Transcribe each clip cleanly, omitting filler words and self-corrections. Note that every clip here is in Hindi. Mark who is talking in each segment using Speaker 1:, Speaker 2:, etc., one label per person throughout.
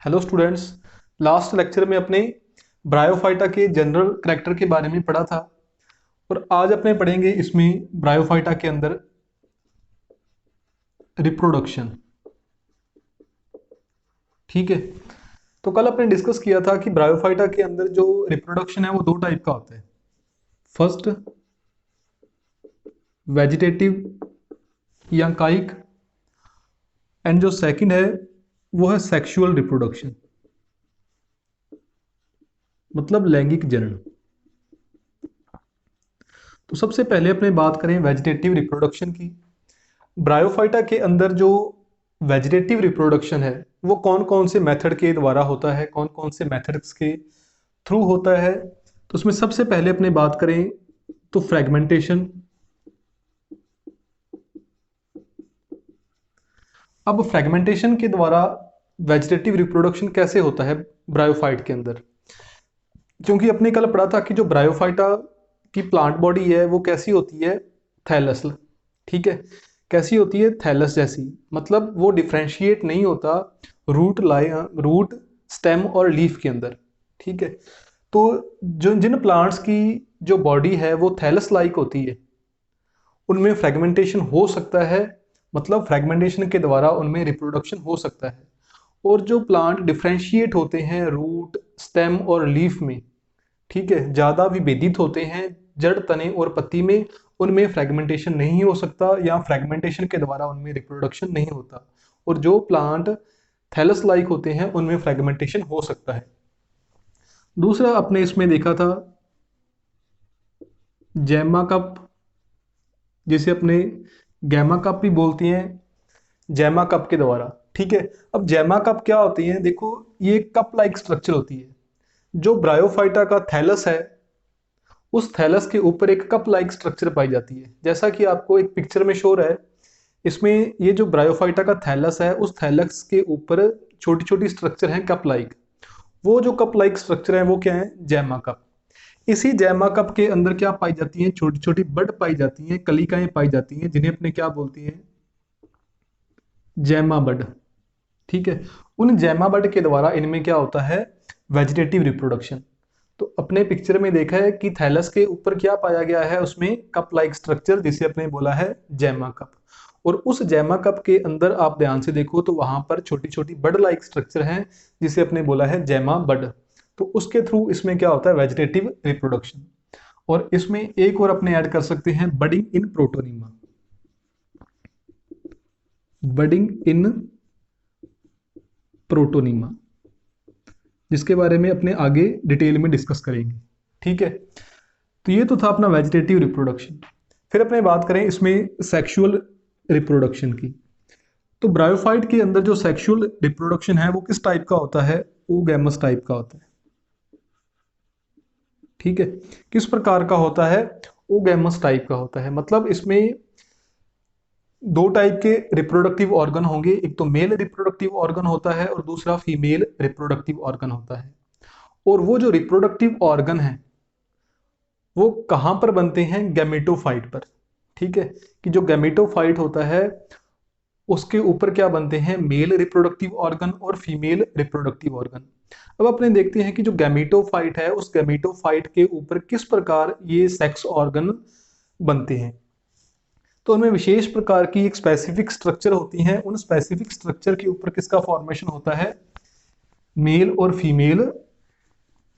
Speaker 1: Hello students. लास्ट लेक्चर में अपने ब्रायोफाइटा के जनरल करैक्टर के बारे में पढ़ा था और आज अपने पढ़ेंगे इसमें ब्रायोफाइटा के अंदर रिप्रोडक्शन। ठीक है। तो कल अपने डिस्कस किया था कि ब्रायोफाइटा के अंदर जो रिप्रोडक्शन है वो दो टाइप का होता है। फर्स्ट वेजिटेटिव या कायिक, एंड जो सेकंड है वो है सेक्सुअल रिप्रोडक्शन, मतलब लैंगिक जनन। तो सबसे पहले अपने बात करें वेजिटेटिव रिप्रोडक्शन की। ब्रायोफाइटा के अंदर जो वेजिटेटिव रिप्रोडक्शन है वो कौन कौन से मेथड के द्वारा होता है, कौन कौन से मेथड्स के थ्रू होता है। तो उसमें सबसे पहले अपने बात करें तो फ्रेगमेंटेशन। अब फ्रेगमेंटेशन के द्वारा वेजिटेटिव रिप्रोडक्शन कैसे होता है ब्रायोफाइट के अंदर, क्योंकि अपने कल पढ़ा था कि जो ब्रायोफाइटा की प्लांट बॉडी है वो कैसी होती है, थैलस। ठीक है, कैसी होती है, थैलस जैसी। मतलब वो डिफ्रेंशिएट नहीं होता रूट स्टेम और लीफ के अंदर। ठीक है। तो जो जिन प्लांट्स की जो बॉडी है वो थैलस लाइक होती है उनमें फ्रेगमेंटेशन हो सकता है, मतलब फ्रेगमेंटेशन के द्वारा उनमें रिप्रोडक्शन हो सकता है। और जो प्लांट डिफ्रेंशिएट होते हैं रूट स्टेम और लीफ में, ठीक है, ज़्यादा विभेदित होते हैं जड़ तने और पत्ती में, उनमें फ्रेगमेंटेशन नहीं हो सकता या फ्रेगमेंटेशन के द्वारा उनमें रिप्रोडक्शन नहीं होता। और जो प्लांट थैलस लाइक होते हैं उनमें फ्रेगमेंटेशन हो सकता है। दूसरा अपने इसमें देखा था जैमा कप, जिसे अपने गैमा कप भी बोलती हैं, जैमा कप के द्वारा। ठीक है। अब जैमा कप क्या होती है, देखो ये कप लाइक स्ट्रक्चर होती है। जो ब्रायोफाइटा का थैलस है उस थैलस के ऊपर एक कप लाइक स्ट्रक्चर पाई जाती है, जैसा कि आपको एक पिक्चर में शो रहा है। इसमें ये जो ब्रायोफाइटा का थैलस है उस थैलस के ऊपर छोटी छोटी स्ट्रक्चर हैं कप लाइक। वो जो कप लाइक स्ट्रक्चर है वो क्या है, जैमा कप। इसी जैमा कप के अंदर क्या पाई जाती हैं, छोटी छोटी बड पाई जाती हैं, कलिकाएं पाई जाती हैं, जिन्हें अपने क्या बोलती हैं, जैमा बड। ठीक है। उन जैमा बड के द्वारा इनमें क्या होता है, वेजिटेटिव रिप्रोडक्शन। तो अपने पिक्चर में देखा है कि थैलस के ऊपर क्या पाया गया है, उसमें कप लाइक स्ट्रक्चर, जिसे अपने बोला है जैमा कप। और उस जैमा कप के अंदर आप ध्यान से देखो तो वहां पर छोटी छोटी बड लाइक स्ट्रक्चर हैं, जिसे अपने बोला है जैमा बड। तो उसके थ्रू इसमें क्या होता है, वेजिटेटिव रिप्रोडक्शन। और इसमें एक और अपने ऐड कर सकते हैं बडिंग इन प्रोटोनिमा। बडिंग इन प्रोटोनिमा, जिसके बारे में अपने आगे डिटेल में डिस्कस करेंगे। ठीक है। तो ये तो था अपना वेजिटेटिव रिप्रोडक्शन। फिर अपने बात करें इसमें सेक्सुअल रिप्रोडक्शन की। तो ब्रायोफाइट के अंदर जो सेक्सुअल रिप्रोडक्शन है वो किस टाइप का होता है, oogamous टाइप का होता है। ठीक है। किस प्रकार का होता है, oogamous टाइप का होता है। मतलब इसमें दो टाइप के रिप्रोडक्टिव ऑर्गन होंगे, एक तो मेल रिप्रोडक्टिव ऑर्गन होता है और दूसरा फीमेल रिप्रोडक्टिव ऑर्गन होता है। और वो जो रिप्रोडक्टिव ऑर्गन है वो कहाँ पर बनते हैं, गैमेटोफाइट पर। ठीक है। कि जो गैमेटोफाइट होता है उसके ऊपर क्या बनते हैं, मेल रिप्रोडक्टिव ऑर्गन और फीमेल रिप्रोडक्टिव ऑर्गन। अब अपने देखते हैं कि जो गैमेटोफाइट है उस गैमेटोफाइट के ऊपर किस प्रकार ये सेक्स ऑर्गन बनते हैं। तो उनमें विशेष प्रकार की एक स्पेसिफिक स्ट्रक्चर होती है, उन स्पेसिफिक स्ट्रक्चर के ऊपर किसका फॉर्मेशन होता है, मेल और फीमेल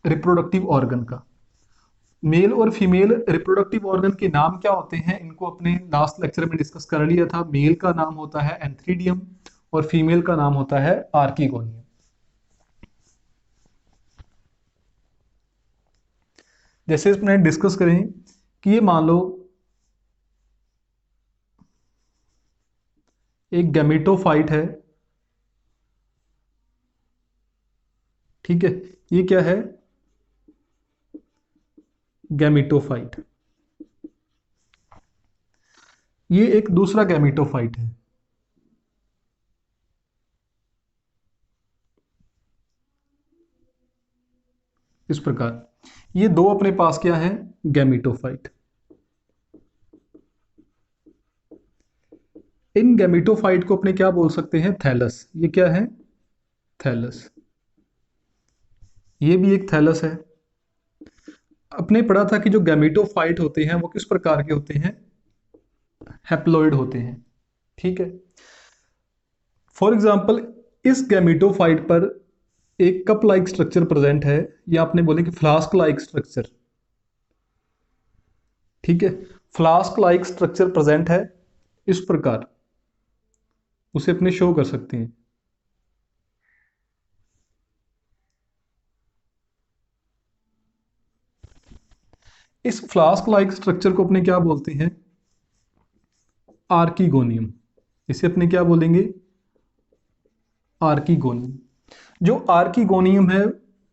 Speaker 1: रिप्रोडक्टिव ऑर्गन का। मेल और फीमेल रिप्रोडक्टिव ऑर्गन के नाम क्या होते हैं, इनको अपने लास्ट लेक्चर में डिस्कस कर लिया था। मेल का नाम होता है एंथ्रीडियम और फीमेल का नाम होता है आर्कीगोनियम। जैसे इसमें डिस्कस करें कि ये मान लो एक गैमेटोफाइट है। ठीक है। ये क्या है, गैमेटोफाइट। ये एक दूसरा गैमेटोफाइट है। इस प्रकार ये दो अपने पास क्या है, गैमेटोफाइट। इन गैमेटोफाइट को अपने क्या बोल सकते हैं, थैलस। ये क्या है, थैलस। ये भी एक थैलस है। अपने पढ़ा था कि जो गैमेटोफाइट होते हैं वो किस प्रकार के होते हैं, हैप्लॉइड होते हैं। ठीक है। फॉर एग्जाम्पल इस गैमेटोफाइट पर एक कप लाइक स्ट्रक्चर प्रेजेंट है, या आपने बोले कि फ्लास्क लाइक स्ट्रक्चर। ठीक है। फ्लास्क लाइक स्ट्रक्चर प्रेजेंट है इस प्रकार, उसे अपने शो कर सकते हैं। इस फ्लास्क लाइक स्ट्रक्चर को अपने क्या बोलते हैं, आर्कीगोनियम। इसे अपने क्या बोलेंगे, आर्कीगोनियम। जो आर्कीगोनियम है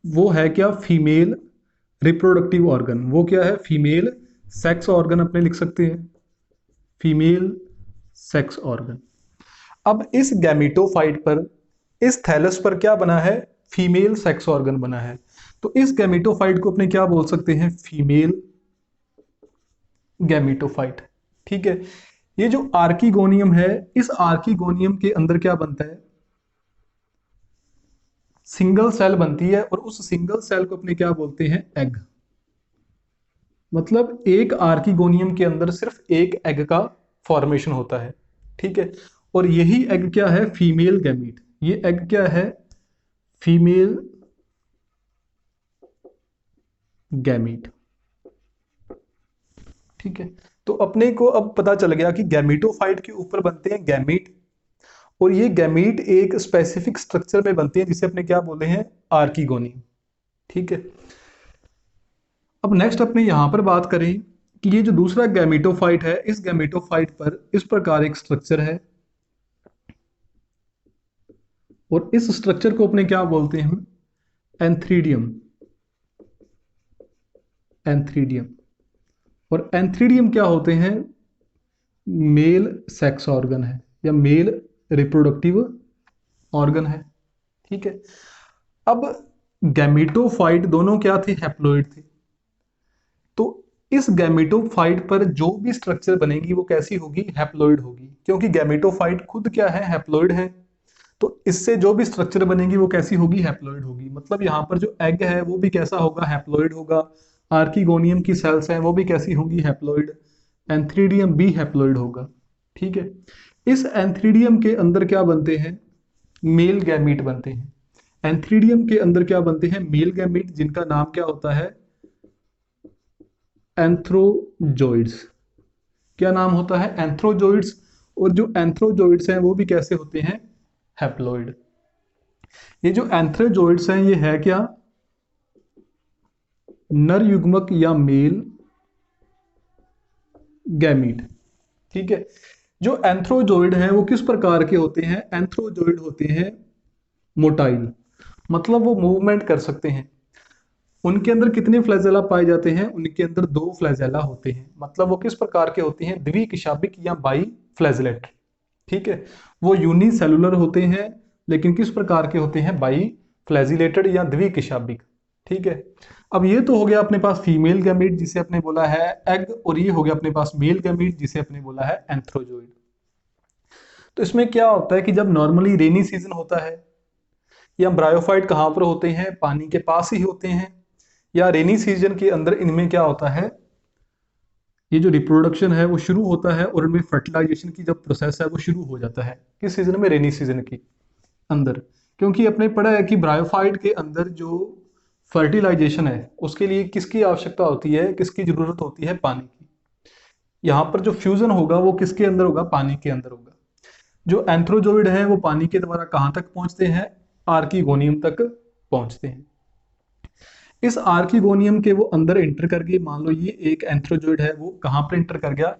Speaker 1: वो है क्या, फीमेल रिप्रोडक्टिव ऑर्गन। वो क्या है, फीमेल सेक्स ऑर्गन अपने लिख सकते हैं, फीमेल सेक्स ऑर्गन। अब इस गैमेटोफाइट पर, इस थैलस पर क्या बना है, फीमेल सेक्स ऑर्गन बना है। तो इस गैमेटोफाइट को अपने क्या बोल सकते हैं, फीमेल गैमेटोफाइट। ठीक है। ये जो आर्कीगोनियम है, इस आर्कीगोनियम के अंदर क्या बनता है, सिंगल सेल बनती है, और उस सिंगल सेल को अपने क्या बोलते हैं, एग। मतलब एक आर्कीगोनियम के अंदर सिर्फ एक एग का फॉर्मेशन होता है। ठीक है। और यही एग क्या है, फीमेल गैमीट। ये एग क्या है, फीमेल गैमीट। ठीक है। तो अपने को अब पता चल गया कि गैमीटोफाइट के ऊपर बनते हैं गैमीट, और ये गैमीट एक स्पेसिफिक स्ट्रक्चर में बनते हैं जिसे अपने क्या बोले हैं, आर्कीगोनी। ठीक है। अब नेक्स्ट अपने यहां पर बात करें कि ये जो दूसरा गैमेटोफाइट है, इस गैमेटोफाइट पर इस प्रकार एक स्ट्रक्चर है, और इस स्ट्रक्चर को अपने क्या बोलते हैं, एंथ्रीडियम। एंथ्रीडियम। और एंथ्रीडियम क्या होते हैं, मेल सेक्स ऑर्गन है, या मेल रिप्रोडक्टिव ऑर्गन है। ठीक है। अब गैमेटोफाइट दोनों क्या थे, हैप्लॉइड थे। तो इस गैमेटोफाइट पर जो भी स्ट्रक्चर बनेगी वो कैसी होगी, हैप्लॉइड होगी, क्योंकि गैमेटोफाइट खुद क्या है, हैप्लॉइड है। तो इससे जो भी स्ट्रक्चर बनेगी वो कैसी होगी, हैप्लॉइड होगी। मतलब यहाँ पर जो एग है वो भी कैसा होगा, हैप्लॉइड होगा। आर्कीगोनियम की सेल्स हैं वो भी कैसी होंगी, हैप्लॉइड। एंथ्रीडियम भी हैप्लॉइड होगा। ठीक है। इस एंथ्रीडियम के अंदर क्या बनते हैं, मेल गैमीट बनते हैं। एंथ्रीडियम के अंदर क्या बनते हैं, मेल गैमीट, जिनका नाम क्या होता है, एंथ्रोजोइड्स। क्या नाम होता है, एंथ्रोजोइड्स। और जो एंथ्रोजोइड्स हैं वो भी कैसे होते हैं, हैप्लॉइड। ये जो एंथ्रोजोइड्स हैं ये है क्या, नर युग्मक या मेल गैमीट। ठीक है। जो एंथ्रोजोइड है वो किस प्रकार के होते हैं, एंथ्रोजोइड होते हैं मोटाइल। मतलब वो मूवमेंट कर सकते हैं। उनके अंदर कितने फ्लैजेला पाए जाते हैं, उनके अंदर 2 फ्लैजेला होते हैं। मतलब वो किस प्रकार के होते हैं, द्विकिशाबिक या बाई फ्लैजलेट। ठीक है। वो यूनिसेलुलर होते हैं, लेकिन किस प्रकार के होते हैं, बाई फ्लैजिलेटेड या द्विकिशाबिक। ठीक है। अब ये तो हो गया अपने पास फीमेल गैमीट जिसे अपने बोला है एग, और ये हो गया अपने पास मेल गैमीट जिसे अपने बोला है एंथ्रोजोइड। तो इसमें क्या होता है कि जब नॉर्मली रेनी सीजन होता है, या ब्रायोफाइट कहाँ पर होते हैं, पानी के पास ही होते हैं, या रेनी सीजन के अंदर इनमें क्या होता है, ये जो रिप्रोडक्शन है वो शुरू होता है, और इनमें फर्टिलाइजेशन की जब प्रोसेस है वो शुरू हो जाता है, किस सीजन में, रेनी सीजन के अंदर। क्योंकि अपने पढ़ा है कि ब्रायोफाइट के अंदर जो फर्टिलाइजेशन है उसके लिए किसकी आवश्यकता होती है, किसकी जरूरत होती है, पानी की। यहाँ पर जो फ्यूजन होगा वो किसके अंदर होगा, पानी के अंदर होगा। जो एंथ्रोजोइड है वो पानी के द्वारा कहाँ तक पहुंचते हैं, आर्कीगोनियम तक पहुंचते हैं। इस आर्कीगोनियम के वो अंदर इंटर कर गए, मान लो ये एक एंथ्रोजोइड है, वो कहाँ पर इंटर कर गया,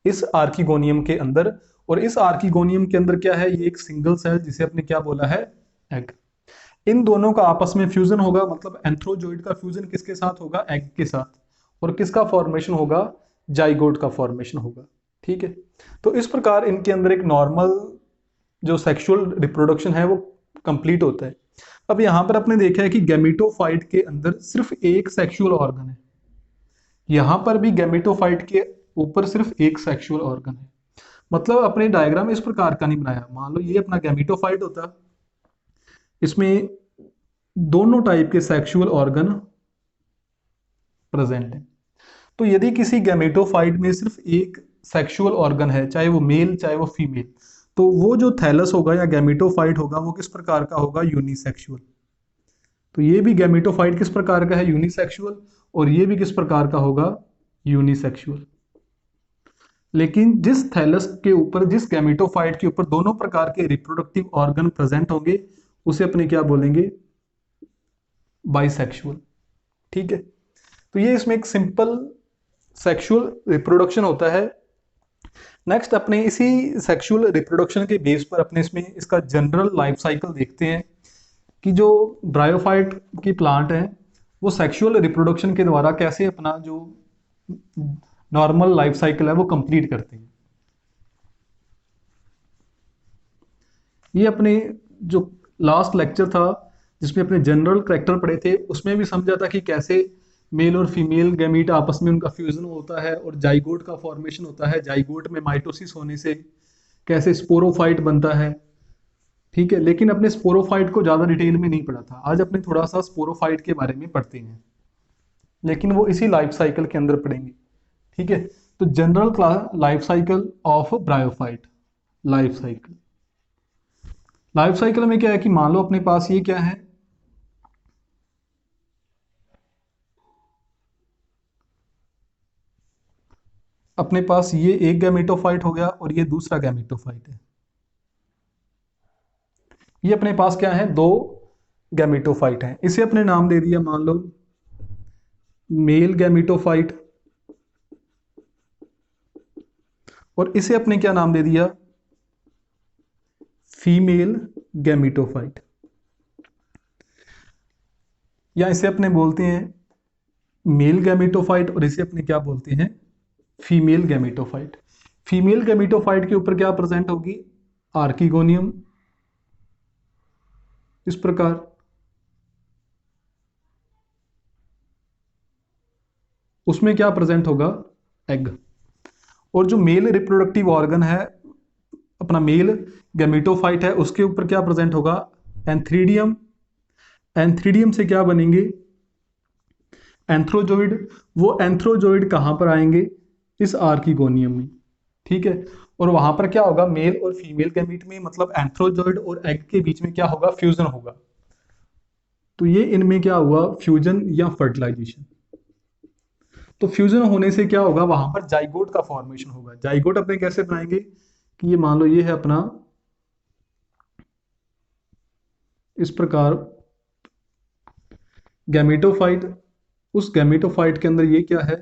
Speaker 1: इस आर्कीगोनियम के अंदर। और इस आर्कीगोनियम के अंदर क्या है, ये एक सिंगल सेल जिसे अपने क्या बोला है, एग। इन दोनों का आपस में फ्यूजन होगा, मतलब एंथ्रोजोइड का फ्यूजन किसके साथ होगा, एग के साथ। और किसका फॉर्मेशन होगा, जाइगोट का फॉर्मेशन होगा। ठीक है। तो इस प्रकार इनके अंदर एक नॉर्मल जो सेक्सुअल रिप्रोडक्शन है वो कंप्लीट होता है। अब यहां पर आपने देखा है कि गैमेटोफाइट के अंदर सिर्फ एक सेक्सुअल ऑर्गन है। यहां पर भी गैमेटोफाइट के ऊपर सिर्फ एक सेक्सुअल ऑर्गन है। मतलब अपने डायग्राम इस प्रकार का नहीं बनाया, मान लो ये अपना गैमेटोफाइट होता, इसमें दोनों टाइप के सेक्सुअल ऑर्गन प्रेजेंट है। तो यदि किसी गैमेटोफाइट में सिर्फ एक सेक्सुअल ऑर्गन है, चाहे वो मेल चाहे वो फीमेल, तो वो जो थैलस होगा या गैमेटोफाइट होगा वो किस प्रकार का होगा? यूनिसेक्सुअल। तो ये भी गैमेटोफाइट किस प्रकार का है? यूनिसेक्सुअल। और ये भी किस प्रकार का होगा? यूनिसेक्सुअल। लेकिन जिस थैलस के ऊपर, जिस गैमेटोफाइट के ऊपर दोनों प्रकार के रिप्रोडक्टिव ऑर्गन प्रेजेंट होंगे, उसे अपने क्या बोलेंगे? बाइसेक्सुअल। ठीक है। तो ये इसमें एक सिंपल सेक्सुअल रिप्रोडक्शन होता है। नेक्स्ट अपने इसी सेक्सुअल रिप्रोडक्शन के बेस पर अपने इसमें इसका जनरल लाइफ साइकिल देखते हैं कि जो ब्रायोफाइट की प्लांट है वो सेक्सुअल रिप्रोडक्शन के द्वारा कैसे अपना जो नॉर्मल लाइफ साइकिल है वो कंप्लीट करते हैं। ये अपने जो लास्ट लेक्चर था जिसमें अपने जनरल करेक्टर पढ़े थे उसमें भी समझा था कि कैसे मेल और फीमेल गैमीट आपस में उनका फ्यूजन होता है और जाइगोट का फॉर्मेशन होता है। जाइगोट में माइटोसिस होने से कैसे स्पोरोफाइट बनता है। ठीक है। लेकिन अपने स्पोरोफाइट को ज़्यादा डिटेल में नहीं पढ़ा था। आज अपने थोड़ा सा स्पोरोफाइट के बारे में पढ़ते हैं, लेकिन वो इसी लाइफ साइकिल के अंदर पढ़ेंगे। ठीक है। तो general class life cycle of bryophyte. Life cycle, life cycle में क्या है कि मान लो अपने पास ये क्या है, अपने पास ये एक गैमेटोफाइट हो गया और ये दूसरा गैमेटोफाइट है। ये अपने पास क्या है? दो गैमेटोफाइट हैं। इसे अपने नाम दे दिया मान लो मेल गैमेटोफाइट, और इसे अपने क्या नाम दे दिया? Female gametophyte. या इसे अपने बोलते हैं मेल गैमेटोफाइट और इसे अपने क्या बोलते हैं? Female gametophyte. फीमेल गैमेटोफाइट के ऊपर क्या प्रेजेंट होगी? आर्किगोनियम, इस प्रकार। उसमें क्या प्रेजेंट होगा? एग। और जो मेल रिप्रोडक्टिव ऑर्गन है अपना मेल गैमेटोफाइट है उसके ऊपर क्या प्रेजेंट होगा? एंथ्रीडियम। एंथ्रीडियम से क्या बनेंगे? एंथ्रोजोइड। वो एंथ्रोजोइड कहां पर आएंगे? इस आर्किगोनियम में। ठीक है। और वहां पर क्या होगा? मेल और फीमेल गैमीट में, मतलब एंथ्रोजोइड और एग के बीच में क्या होगा? फ्यूजन होगा। तो ये इनमें क्या हुआ? फ्यूजन या फर्टिलाइजेशन। तो फ्यूजन होने से क्या होगा? वहां पर जाइगोट का फॉर्मेशन होगा। जाइगोट अपने कैसे बनाएंगे कि ये मान लो ये है अपना इस प्रकार गैमेटोफाइट। उस गैमेटोफाइट के अंदर ये क्या है?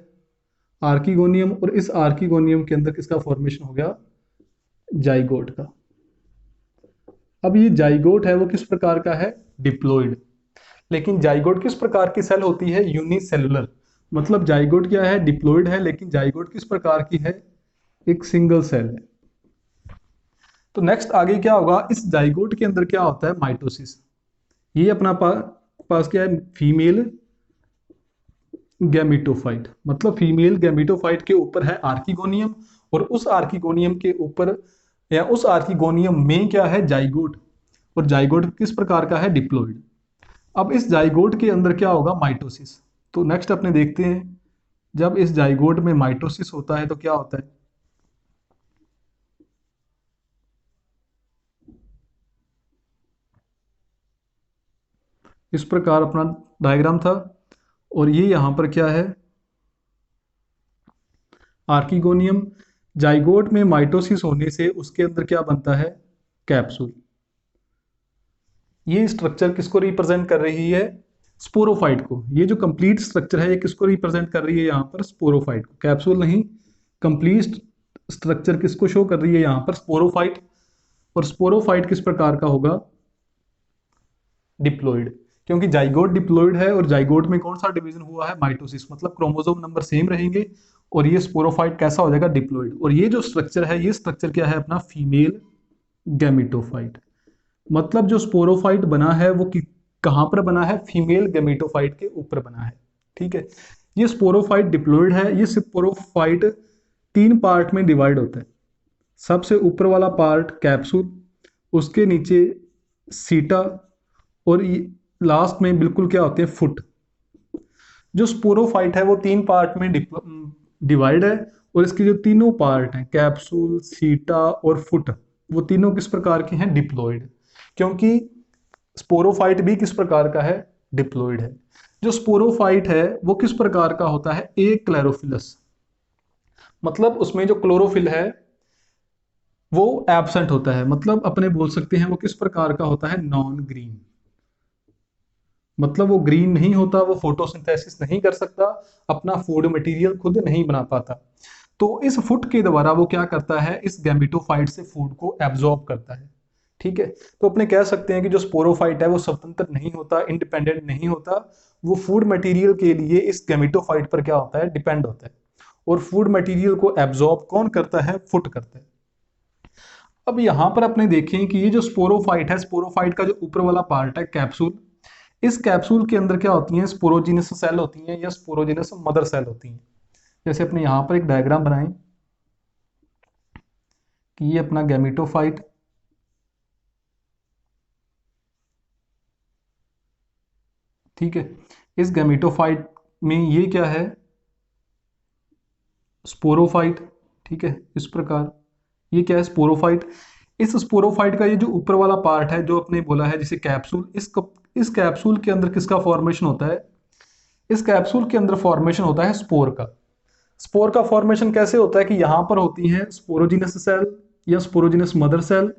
Speaker 1: आर्किगोनियम। और इस आर्किगोनियम के अंदर किसका फॉर्मेशन हो गया? जाइगोट का। अब ये जाइगोट है वो किस प्रकार का है? डिप्लॉइड। लेकिन जाइगोट किस प्रकार की सेल होती है? यूनिसेलुलर। मतलब जाइगोट क्या है? डिप्लॉइड है, लेकिन जाइगोट किस प्रकार की है? एक सिंगल सेल है। तो नेक्स्ट आगे क्या होगा? इस जाइगोट के अंदर क्या होता है? माइटोसिस। ये अपना पास क्या है? Female gametophyte. मतलब फीमेल गैमेटोफाइट के ऊपर है आर्किगोनियम, और उस आर्किगोनियम के ऊपर या उस आर्किगोनियम में क्या है? जाइगोट। और जाइगोट किस प्रकार का है? डिप्लॉइड। अब इस जाइगोट के अंदर क्या होगा? माइटोसिस। तो नेक्स्ट अपने देखते हैं जब इस जाइगोट में माइटोसिस होता है तो क्या होता है। इस प्रकार अपना डायग्राम था, और ये यहां पर क्या है? आर्किगोनियम। जाइगोट में माइटोसिस होने से उसके अंदर क्या बनता है? कैप्सूल। ये स्ट्रक्चर किसको रिप्रेजेंट कर रही है? स्पोरोफाइट को। ये जो कंप्लीट स्ट्रक्चर है ये किसको रिप्रेजेंट कर रही है? यहाँ पर स्पोरोफाइट को। कैप्सूल नहीं, कंप्लीट स्ट्रक्चर किसको शो कर रही है? यहाँ पर स्पोरोफाइट। और स्पोरोफाइट किस प्रकार का होगा? डिप्लॉइड। क्योंकि जाइगोट डिप्लॉइड है और जाइगोट में कौन सा डिवीजन हुआ है? माइटोसिस। मतलब क्रोमोसोम नंबर सेम रहेंगे और ये स्पोरोफाइट कैसा हो जाएगा? डिप्लॉइड। और ये जो स्ट्रक्चर है ये स्ट्रक्चर क्या है? अपना फीमेल गैमेटोफाइट। मतलब जो स्पोरोफाइट बना है वो कहां पर बना है? फीमेल गैमेटोफाइट के ऊपर बना है। ठीक है। ये स्पोरोफाइट डिप्लॉइड है। ये स्पोरोफाइट तीन पार्ट में डिवाइड होता है। सबसे ऊपर वाला पार्ट कैप्सूल, उसके नीचे सीटा, और लास्ट में बिल्कुल क्या होते हैं, फुट। जो स्पोरोफाइट है वो तीन पार्ट में डिवाइड है, और इसके जो तीनों पार्ट हैं, कैप्सूल, सीटा और फुट, वो तीनों किस प्रकार के हैं, डिप्लॉयड। क्योंकि स्पोरोफाइट भी किस प्रकार का है, डिप्लॉयड है। जो स्पोरोफाइट है वो किस प्रकार का होता है, एक क्लोरोफिलस, मतलब उसमें जो क्लोरोफिल है वो एब्सेंट होता है, मतलब अपने बोल सकते हैं वो किस प्रकार का होता है, नॉन ग्रीन। मतलब वो ग्रीन नहीं होता, वो फोटोसिंथेसिस नहीं कर सकता, अपना फूड मटेरियल खुद नहीं बना पाता। तो इस फुट के द्वारा वो क्या करता है, इस गैमेटोफाइट से फूड को एब्जॉर्ब करता है। ठीक है, तो अपने कह सकते हैं कि जो स्पोरोफाइट है वो स्वतंत्र नहीं होता, इंडिपेंडेंट नहीं होता, वो फूड मटेरियल के लिए इस गैमेटोफाइट पर क्या होता है, डिपेंड होता है। और फूड मटेरियल को एब्जॉर्ब कौन करता है, फुट करता है। अब यहां पर अपने देखें कि ये जो स्पोरोफाइट है, स्पोरोफाइट का जो ऊपर वाला पार्ट है, कैप्सूल, इस कैप्सूल के अंदर क्या होती हैं, स्पोरोजिनस सेल होती हैं या स्पोरोजिनस मदर सेल होती हैं। जैसे अपने यहां पर एक डायग्राम बनाएं कि ये अपना गैमेटोफाइट, ठीक है, इस गैमेटोफाइट में ये क्या है, स्पोरोफाइट। ठीक है, इस प्रकार ये क्या है, स्पोरोफाइट। इस स्पोरोफाइट का ये जो ऊपर वाला पार्ट है जो अपने बोला है जिसे कैप्सूल, इस कैप्सूल के अंदर किसका फॉर्मेशन होता है, इस कैप्सूल के अंदर फॉर्मेशन होता है स्पोर का। स्पोर का फॉर्मेशन कैसे होता है कि यहां पर होती है स्पोरोजिनस सेल या स्पोरोजिनस मदर सेल,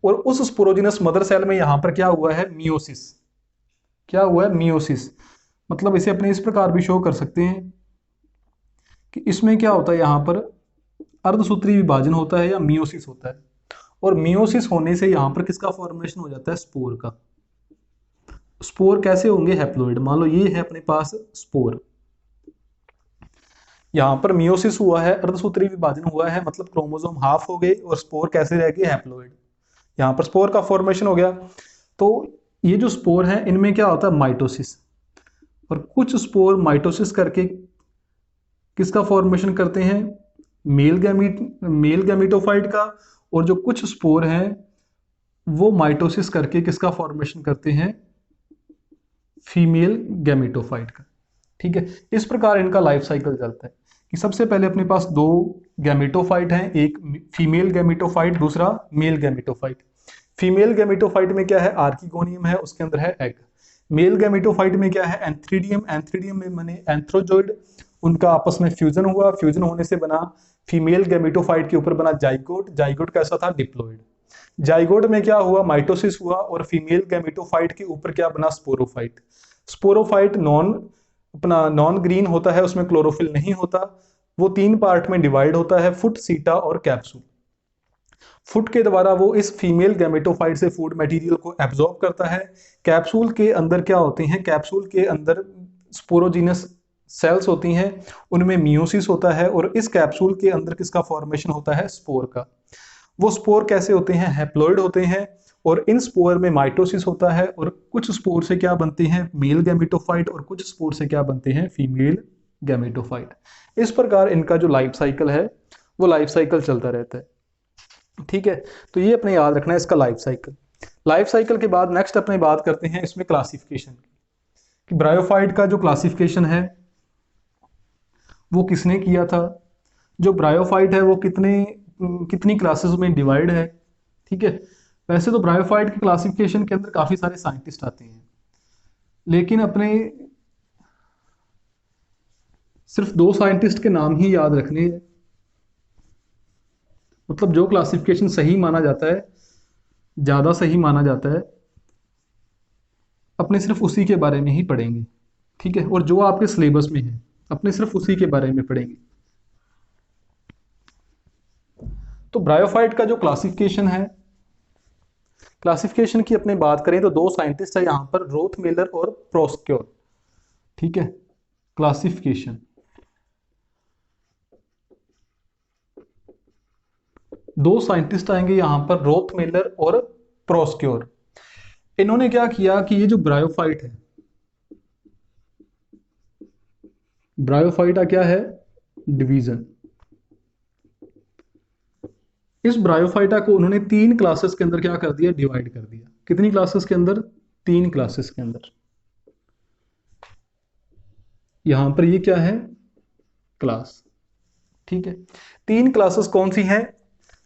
Speaker 1: और उस स्पोरोजिनस मदर सेल में यहां पर क्या हुआ है, मियोसिस। क्या हुआ है, मियोसिस। मतलब इसे अपने इस प्रकार भी शो कर सकते हैं कि इसमें क्या होता है, यहां पर अर्धसूत्री विभाजन होता है या मियोसिस होता है, और मियोसिस होने से यहां पर किसका फॉर्मेशन हो जाता है, स्पोर का। स्पोर कैसे होंगे, हैप्लोइड। मान लो ये है अपने पास स्पोर, यहाँ पर मियोसिस हुआ है, अर्धसूत्री विभाजन हुआ है, मतलब क्रोमोसोम हाफ हो गए, और स्पोर कैसे रह गए, हैप्लोइड। यहाँ पर स्पोर का फॉर्मेशन हो गया। तो ये जो स्पोर है इनमें क्या होता है, माइटोसिस। और कुछ स्पोर माइटोसिस करके किसका फॉर्मेशन करते हैं, मेल गैमीटोफाइट का। और जो कुछ स्पोर हैं वो माइटोसिस करके किसका फॉर्मेशन करते हैं, फीमेल गैमेटोफाइट का। ठीक है, इस प्रकार इनका लाइफ साइकिल चलता है कि सबसे पहले अपने पास दो गैमेटोफाइट हैं, एक फीमेल गैमेटोफाइट, दूसरा मेल गैमेटोफाइट। फीमेल गैमेटोफाइट में क्या है, आर्किगोनियम है, उसके अंदर है एग। मेल गैमेटोफाइट में क्या है, एंथ्रीडियम। एंथ्रीडियम में माने एंथ्रोजोइड, उनका आपस में फ्यूजन हुआ, फ्यूजन होने से बना फीमेल गैमेटोफाइट के ऊपर बना जाइगोट। जाइगोट कैसा था, डिप्लॉइड। जाइगोट में क्या हुआ, माइटोसिस हुआ, और फीमेल गैमेटोफाइट के ऊपर क्या बना, स्पोरोफाइट। स्पोरोफाइट नॉन ग्रीन होता है, उसमें क्लोरोफिल नहीं होता। वो तीन पार्ट में डिवाइड होता है, फुट, सीटा और कैप्सूल। फुट के द्वारा वो इस फीमेल गैमेटोफाइट से फूड मटेरियल को एब्जॉर्ब करता है। कैप्सूल के अंदर क्या होते हैं, कैप्सूल के अंदर स्पोरोजिनस सेल्स होती हैं, उनमें मियोसिस होता है, और इस कैप्सूल के अंदर किसका फॉर्मेशन होता है, स्पोर का। वो स्पोर कैसे होते हैं, हैप्लॉइड होते हैं, और इन स्पोर में माइटोसिस होता है, और कुछ स्पोर से क्या बनते हैं, मेल गैमेटोफाइट, और कुछ स्पोर से क्या बनते हैं, फीमेल गैमेटोफाइट। इस प्रकार इनका जो लाइफ साइकिल है वो लाइफ साइकिल चलता रहता है। ठीक है, तो ये अपने याद रखना है इसका लाइफ साइकिल। लाइफ साइकिल के बाद नेक्स्ट अपने बात करते हैं इसमें क्लासिफिकेशन कि ब्रायोफाइट का जो क्लासिफिकेशन है वो किसने किया था, जो ब्रायोफाइट है वो कितनी क्लासेस में डिवाइड है। ठीक है, वैसे तो ब्रायोफाइट के क्लासिफिकेशन के अंदर काफी सारे साइंटिस्ट आते हैं, लेकिन अपने सिर्फ दो साइंटिस्ट के नाम ही याद रखने हैं। मतलब जो क्लासिफिकेशन सही माना जाता है, ज्यादा सही माना जाता है, अपने सिर्फ उसी के बारे में ही पढ़ेंगे। ठीक है, और जो आपके सिलेबस में है अपने सिर्फ उसी के बारे में पढ़ेंगे। तो ब्रायोफाइट का जो क्लासिफिकेशन है, क्लासिफिकेशन की अपने बात करें तो दो साइंटिस्ट है यहाँ पर, रोथ मेलर और प्रोस्क्योर। ठीक है, क्लासिफिकेशन दो साइंटिस्ट आएंगे यहाँ पर, रोथ मेलर और प्रोस्क्योर। इन्होंने क्या किया कि ये जो ब्रायोफाइट है, ब्रायोफाइट का क्या है, डिवीजन। इस ब्रायोफाइटा को उन्होंने तीन क्लासेस के अंदर क्या कर दिया, डिवाइड कर दिया। कितनी क्लासेस के अंदर, तीन क्लासेस के अंदर। यहां पर ये क्या है, क्लास। ठीक है, 3 क्लासेस कौन सी हैं?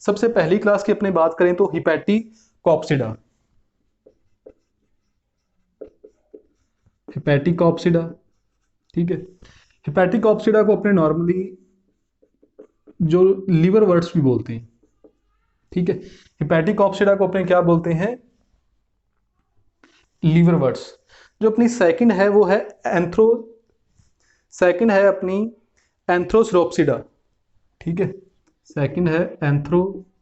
Speaker 1: सबसे पहली क्लास की अपने बात करें तो हिपैटिकॉप्सिडा। हिपैटिकॉप्सिडा, ठीक है। हिपैटिकॉप्सिडा को अपने नॉर्मली जो लीवर वर्ड्स भी बोलते हैं, ठीक है। हिपैटिकॉप्सिडा को अपने क्या बोलते हैं, लीवर वर्ड्स। जो अपनी सेकंड है वो है एंथ्रो, सेकंड है अपनी एंथ्रोसरोप्सिडा, ठीक है। सेकंड है एंथ्रोसरोप्सिडा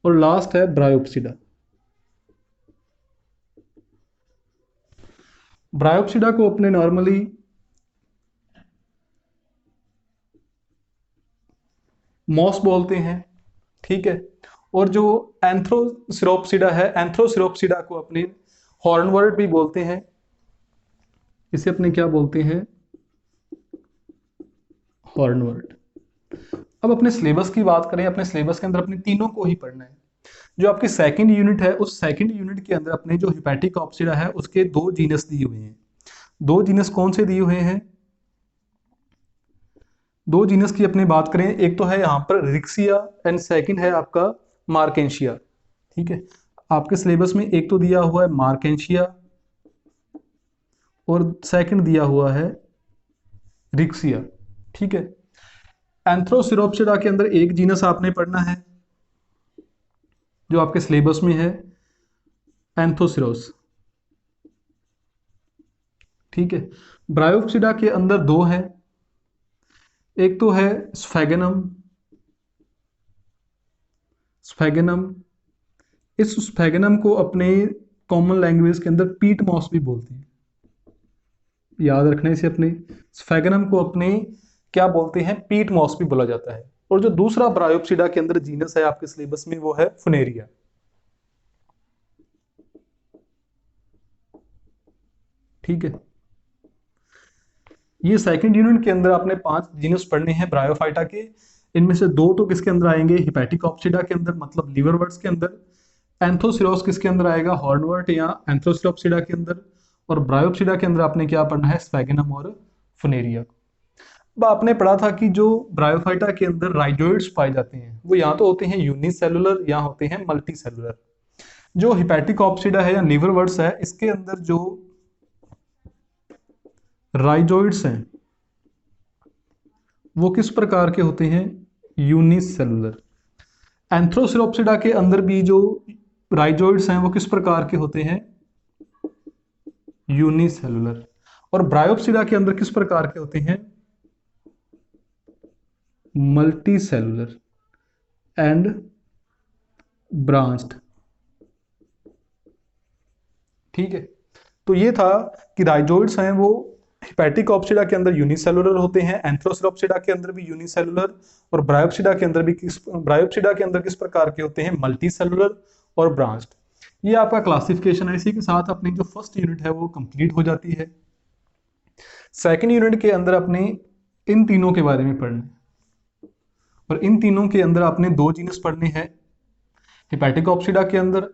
Speaker 1: और लास्ट है ब्रायोप्सिडा। ब्रायोप्सिडा को अपने नॉर्मली मॉस बोलते हैं, ठीक है। और जो एंथ्रोसिरोप्सिडा है, एंथ्रोसिरोप्सिडा को अपने हॉर्नवर्ड भी बोलते हैं। इसे अपने क्या बोलते हैं, हॉर्नवर्ड। अब अपने सिलेबस की बात करें, अपने सिलेबस के अंदर अपने तीनों को ही पढ़ना है। जो आपकी सेकंड यूनिट है, उस सेकंड यूनिट के अंदर अपने जो हिपैटिकॉप्सिडा है उसके 2 जीनस दिए हुए हैं। 2 जीनस कौन से दिए हुए हैं, 2 जीनस की अपनी बात करें, एक तो है यहाँ पर रिक्सिया एंड सेकंड है आपका मार्केंशिया, ठीक है। आपके सिलेबस में एक तो दिया हुआ है मार्केंशिया और सेकंड दिया हुआ है रिक्सिया, ठीक है। एंथ्रोसिरोप्सिडा के अंदर एक जीनस आपने पढ़ना है जो आपके सिलेबस में है एंथोसिरोस, ठीक है। ब्रायोप्सिडा के अंदर 2 है, एक तो है स्फेगेनम, स्फेगेनम। इस स्फेगेनम को अपने कॉमन लैंग्वेज के अंदर पीट मॉस भी बोलते हैं, याद रखने से। अपने स्फेगेनम को अपने क्या बोलते हैं, पीट मॉस भी बोला जाता है। और जो दूसरा ब्रायोप्सिडा के अंदर जीनस है आपके सिलेबस में वो है फुनेरिया, ठीक है। ये सेकंड यूनिट के अंदर आपने 5 जीनस पढ़ने हैं ब्रायोफाइटा के। इनमें से 2 तो किसके अंदर आएंगे, हिपैटिकॉप्सिडा के अंदर, मतलब लीवर वर्ड्स के अंदर। एंथोसिरोस किसके अंदर आएगा, हॉर्नवर्ट या एंथ्रोसिरोप्सिडा के अंदर। और ब्रायोप्सिडा के अंदर आपने क्या पढ़ना है, स्फेगेनम और फुनेरिया। अब आपने पढ़ा था कि जो ब्रायोफाइटा के अंदर राइजोइड्स पाए जाते हैं वो या तो होते हैं यूनिसेलुलर या होते हैं मल्टी सेलुलर। जो हिपैटिकॉप्सिडा है या लीवर वर्ड्स है, इसके अंदर जो राइजोइड्स हैं वो किस प्रकार के होते हैं, यूनिसेलुलर। एंथ्रोसिरोप्सिडा के अंदर भी जो राइजोइड्स हैं वो किस प्रकार के होते हैं, यूनिसेलुलर। और ब्रायोप्सिडा के अंदर किस प्रकार के होते हैं, मल्टी सेलुलर एंड ब्रांच्ड, ठीक है। तो ये था कि राइजोइड्स हैं वो हिपैटिकॉप्सिडा के अंदर यूनिसेलुलर होते हैं, एंथ्रोसिरोप्सिडा के अंदर भी यूनिसेलुलर, और ब्रायोप्सिडा के अंदर भी ब्रायोप्सिडा के अंदर किस प्रकार के होते हैं, मल्टी सेलुलर और ब्रांच्ड। ये आपका क्लासिफिकेशन है। इसी के साथ अपनी जो फर्स्ट यूनिट है वो कंप्लीट हो जाती है। सेकंड यूनिट के अंदर अपने इन तीनों के बारे में पढ़ना है, और इन तीनों के अंदर आपने 2 जीनस पढ़ने हैं हिपैटिकॉप्सिडा के अंदर,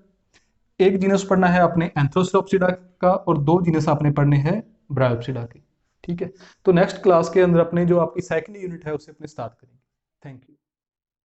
Speaker 1: एक जीनस पढ़ना है आपने एंथ्रोसिरोप्सिडा का, और 2 जीनस आपने पढ़ने हैं ब्रायोप्सिडा के, ठीक है। तो नेक्स्ट क्लास के अंदर अपने जो आपकी सेकंड यूनिट है उसे अपने स्टार्ट करेंगे। Thank you.